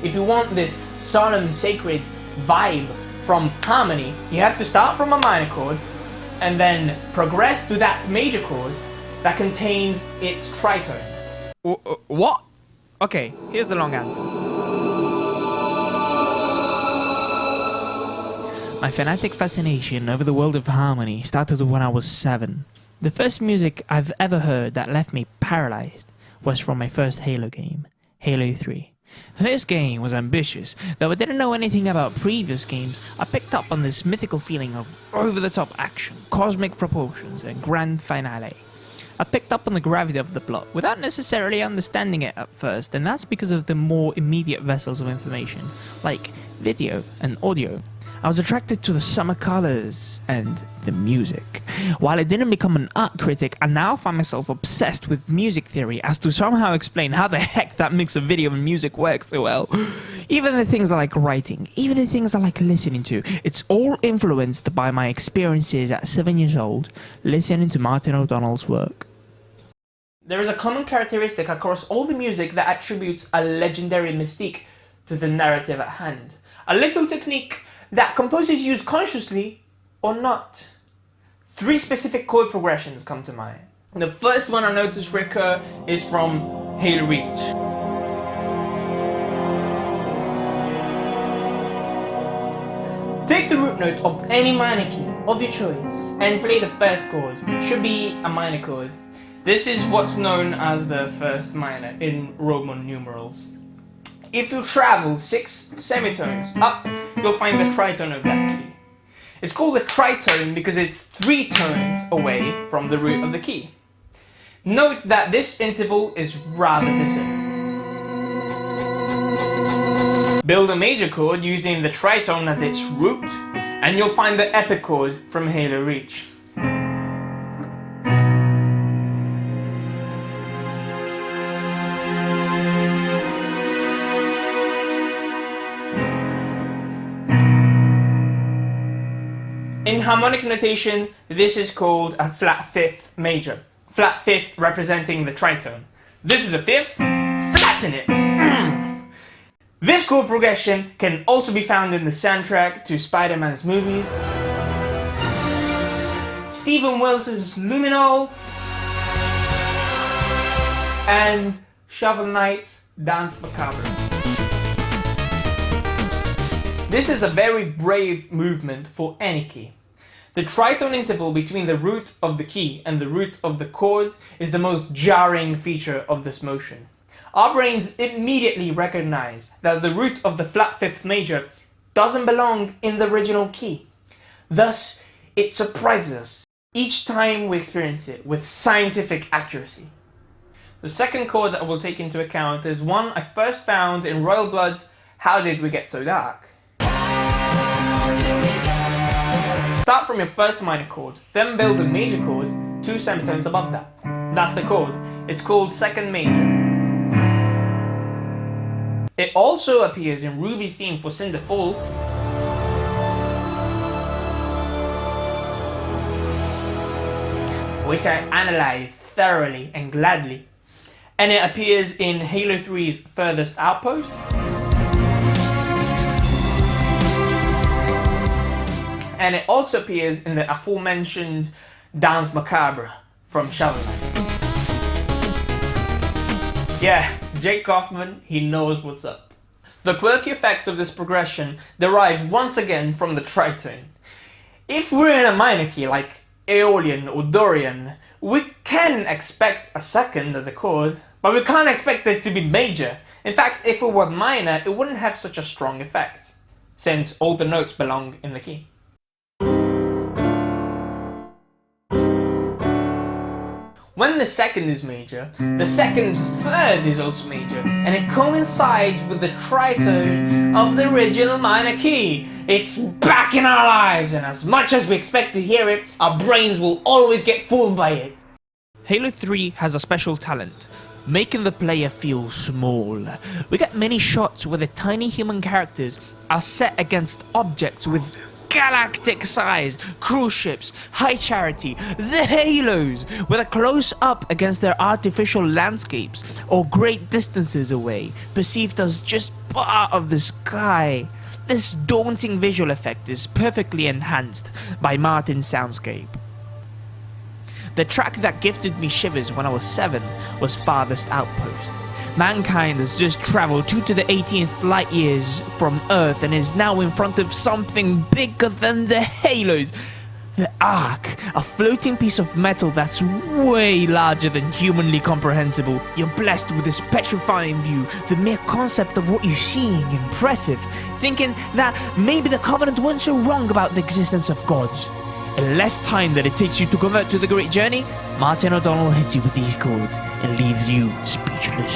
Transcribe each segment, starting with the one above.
if you want this solemn, sacred vibe from harmony, you have to start from a minor chord and then progress to that major chord that contains its tritone. What? Okay, here's the long answer. My fanatic fascination over the world of harmony started when I was 7. The first music I've ever heard that left me paralyzed was from my first Halo game, Halo 3. This game was ambitious. Though I didn't know anything about previous games, I picked up on this mythical feeling of over-the-top action, cosmic proportions, and grand finale. I picked up on the gravity of the plot without necessarily understanding it at first, and that's because of the more immediate vessels of information, like video and audio. I was attracted to the summer colors and the music. While I didn't become an art critic, I now find myself obsessed with music theory as to somehow explain how the heck that mix of video and music works so well. Even the things I like writing, even the things I like listening to, it's all influenced by my experiences at 7 years old, listening to Martin O'Donnell's work. There is a common characteristic across all the music that attributes a legendary mystique to the narrative at hand. A little technique that composers use consciously or not. 3 specific chord progressions come to mind. The first one I noticed recur is from Halo Reach. Take the root note of any minor key of your choice and play the first chord. It should be a minor chord. This is what's known as the first minor in Roman numerals. If you travel 6 semitones up, you'll find the tritone of that key. It's called a tritone because it's 3 tones away from the root of the key. Note that this interval is rather dissonant. Build a major chord using the tritone as its root, and you'll find the epic chord from Halo Reach. In harmonic notation, this is called a flat 5th major. Flat 5th representing the tritone. This is a 5th, flatten it! This chord progression can also be found in the soundtrack to Spider-Man's movies, Stephen Wilson's Luminol, and Shovel Knight's Dance Macabre. This is a very brave movement for any key. The tritone interval between the root of the key and the root of the chord is the most jarring feature of this motion. Our brains immediately recognize that the root of the flat 5th major doesn't belong in the original key. Thus, it surprises us each time we experience it with scientific accuracy. The second chord that we'll take into account is one I first found in Royal Blood's How Did We Get So Dark? Start from your first minor chord, then build a major chord 2 semitones above that. That's the chord. It's called second major. It also appears in Ruby's theme for Cinderfall, which I analysed thoroughly and gladly, and it appears in Halo 3's Furthest Outpost, and it also appears in the aforementioned Dance Macabre from Shoutout. Yeah, Jake Kaufman, he knows what's up. The quirky effects of this progression derive once again from the tritone. If we're in a minor key like Aeolian or Dorian, we can expect a second as a chord, but we can't expect it to be major. In fact, if it were minor, it wouldn't have such a strong effect, since all the notes belong in the key. When the second is major, the second's third is also major, and it coincides with the tritone of the original minor key. It's back in our lives, and as much as we expect to hear it, our brains will always get fooled by it. Halo 3 has a special talent, making the player feel small. We get many shots where the tiny human characters are set against objects with galactic size, cruise ships, high charity, the halos, whether close up against their artificial landscapes or great distances away, perceived as just part of the sky. This daunting visual effect is perfectly enhanced by Martin's soundscape. The track that gifted me shivers when I was 7 was Farthest Outpost. Mankind has just traveled 2 to the 18th light years from Earth and is now in front of something bigger than the halos. The Ark, a floating piece of metal that's way larger than humanly comprehensible. You're blessed with this petrifying view, the mere concept of what you're seeing impressive, thinking that maybe the Covenant weren't so wrong about the existence of gods. In less time than it takes you to convert to the great journey, Martin O'Donnell hits you with these chords and leaves you speechless.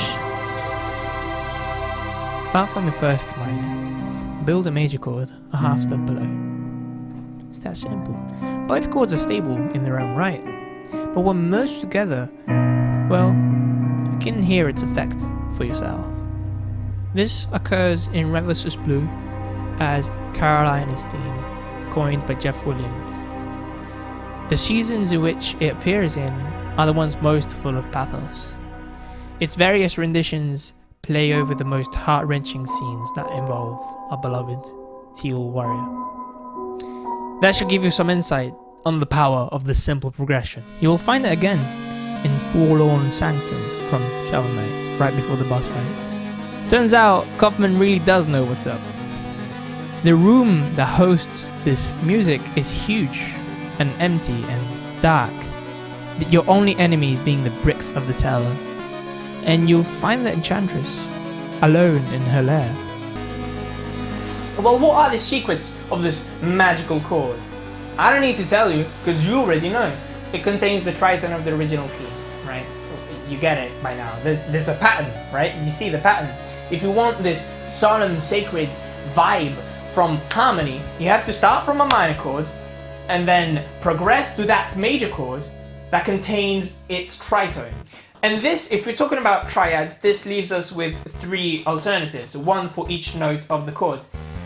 Start from your first minor. Build a major chord a half step below. It's that simple. Both chords are stable in their own right, but when merged together, well, you can hear its effect for yourself. This occurs in Red vs. Blue as Carolina's theme, coined by Jeff Williams. The seasons in which it appears in are the ones most full of pathos. Its various renditions play over the most heart-wrenching scenes that involve our beloved Teal Warrior. That should give you some insight on the power of the simple progression. You will find it again in Forlorn Sanctum from Shovel Knight, right before the boss fight. Turns out Kaufman really does know what's up. The room that hosts this music is huge and empty and dark, your only enemies being the bricks of the tower, and you'll find the Enchantress alone in her lair. Well, what are the secrets of this magical chord? I don't need to tell you, because you already know. It contains the triton of the original key, right? You get it by now. There's a pattern, right? You see the pattern. If you want this solemn, sacred vibe from harmony, you have to start from a minor chord and then progress to that major chord that contains its tritone. And this, if we're talking about triads, this leaves us with 3 alternatives, one for each note of the chord.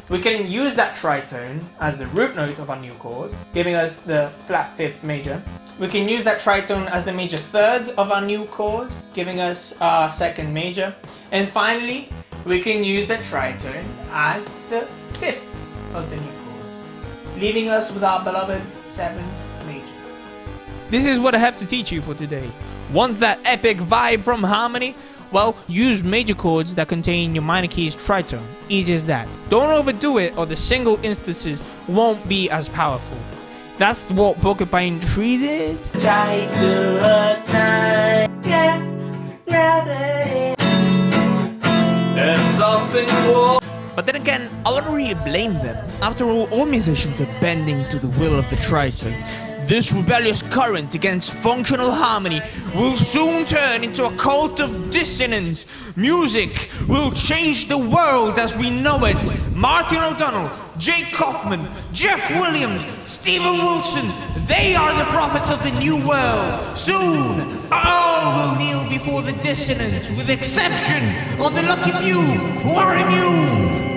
We can use that tritone as the root note of our new chord, giving us the flat 5th major. We can use that tritone as the major 3rd of our new chord, giving us our 2nd major. And finally, we can use the tritone as the 5th of the new chord, leaving us with our beloved 7th major. This is what I have to teach you for today. Want that epic vibe from harmony? Well, use major chords that contain your minor key's tritone. Easy as that. Don't overdo it or the single instances won't be as powerful. That's what Porcupine Tree did. Tight to a time, yeah, never. There's something more. But then again, I wouldn't really blame them. After all musicians are bending to the will of the tritone. This rebellious current against functional harmony will soon turn into a cult of dissonance. Music will change the world as we know it. Martin O'Donnell, Jake Kaufman, Jeff Williams, Stephen Wilson, they are the prophets of the new world. Soon, all will kneel before the dissonance, with exception of the lucky few who are immune.